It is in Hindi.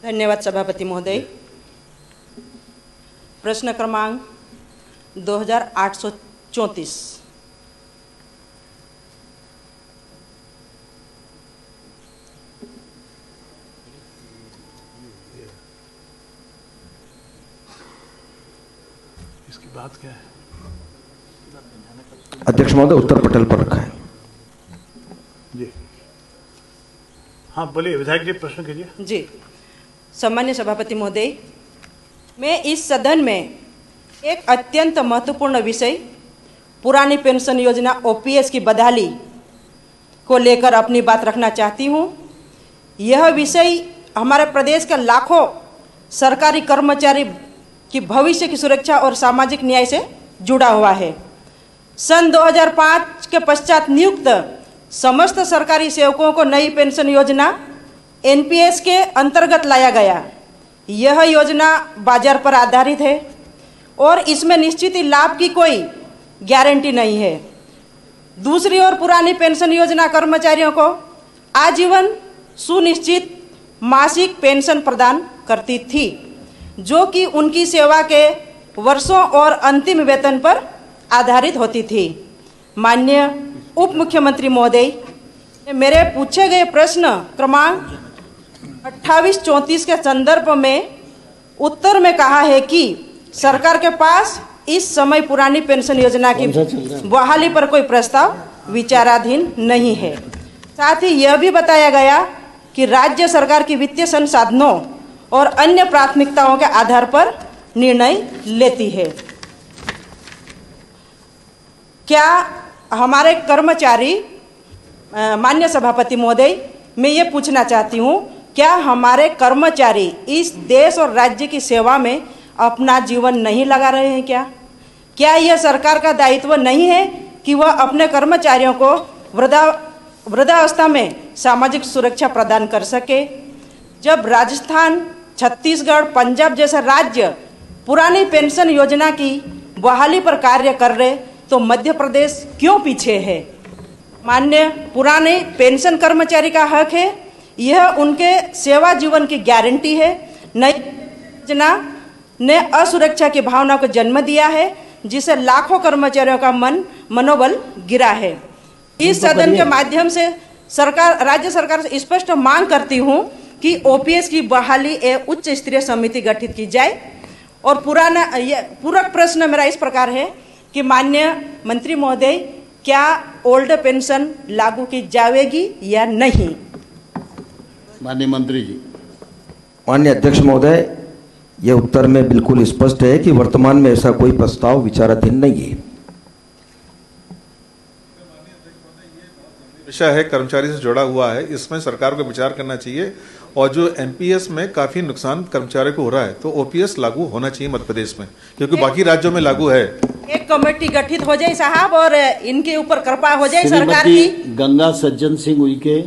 धन्यवाद सभापति महोदय। प्रश्न क्रमांक 2834। इसकी बात क्या है? अध्यक्ष महोदय, उत्तर पटल पर रखा है जी। हाँ बोलिए विधायक जी, प्रश्न कीजिए। जी, सम्मान्य सभापति महोदय, मैं इस सदन में एक अत्यंत महत्वपूर्ण विषय पुरानी पेंशन योजना ओपीएस की बहाली को लेकर अपनी बात रखना चाहती हूँ। यह विषय हमारे प्रदेश के लाखों सरकारी कर्मचारी की भविष्य की सुरक्षा और सामाजिक न्याय से जुड़ा हुआ है। सन 2005 के पश्चात नियुक्त समस्त सरकारी सेवकों को नई पेंशन योजना एनपीएस के अंतर्गत लाया गया। यह योजना बाजार पर आधारित है और इसमें निश्चित ही लाभ की कोई गारंटी नहीं है। दूसरी ओर पुरानी पेंशन योजना कर्मचारियों को आजीवन सुनिश्चित मासिक पेंशन प्रदान करती थी, जो कि उनकी सेवा के वर्षों और अंतिम वेतन पर आधारित होती थी। माननीय उप मुख्यमंत्री महोदय, मेरे पूछे गए प्रश्न क्रमांक 2834 के संदर्भ में उत्तर में कहा है कि सरकार के पास इस समय पुरानी पेंशन योजना की बहाली पर कोई प्रस्ताव विचाराधीन नहीं है। साथ ही यह भी बताया गया कि राज्य सरकार की वित्तीय संसाधनों और अन्य प्राथमिकताओं के आधार पर निर्णय लेती है। क्या हमारे कर्मचारी, माननीय सभापति महोदय, मैं ये पूछना चाहती हूँ, क्या हमारे कर्मचारी इस देश और राज्य की सेवा में अपना जीवन नहीं लगा रहे हैं? क्या यह सरकार का दायित्व नहीं है कि वह अपने कर्मचारियों को वृद्धावस्था में सामाजिक सुरक्षा प्रदान कर सके? जब राजस्थान, छत्तीसगढ़, पंजाब जैसे राज्य पुरानी पेंशन योजना की बहाली पर कार्य कर रहे, तो मध्य प्रदेश क्यों पीछे है? माननीय, पुराने पेंशन कर्मचारी का हक है, यह उनके सेवा जीवन की गारंटी है। नई योजना ने असुरक्षा की भावना को जन्म दिया है, जिसे लाखों कर्मचारियों का मनोबल गिरा है। इस सदन के माध्यम से राज्य सरकार से स्पष्ट मांग करती हूँ कि ओपीएस की बहाली एक उच्च स्तरीय समिति गठित की जाए। और पूरक प्रश्न मेरा इस प्रकार है कि माननीय मंत्री महोदय, क्या ओल्ड पेंशन लागू की जाएगी या नहीं? माननीय मंत्री जी। माननीय अध्यक्ष महोदय, यह उत्तर में बिल्कुल स्पष्ट है कि वर्तमान में ऐसा कोई प्रस्ताव विचाराधीन नहीं है। विषय है, कर्मचारी से जुड़ा हुआ है, इसमें सरकार को विचार करना चाहिए। और जो एमपीएस में काफी नुकसान कर्मचारियों को हो रहा है, तो ओपीएस लागू होना चाहिए मध्य प्रदेश में, क्योंकि बाकी राज्यों में लागू है। एक कमेटी गठित हो जाए साहब, और इनके ऊपर कृपा हो जाए सरकार की। गंगा सज्जन सिंह उइके।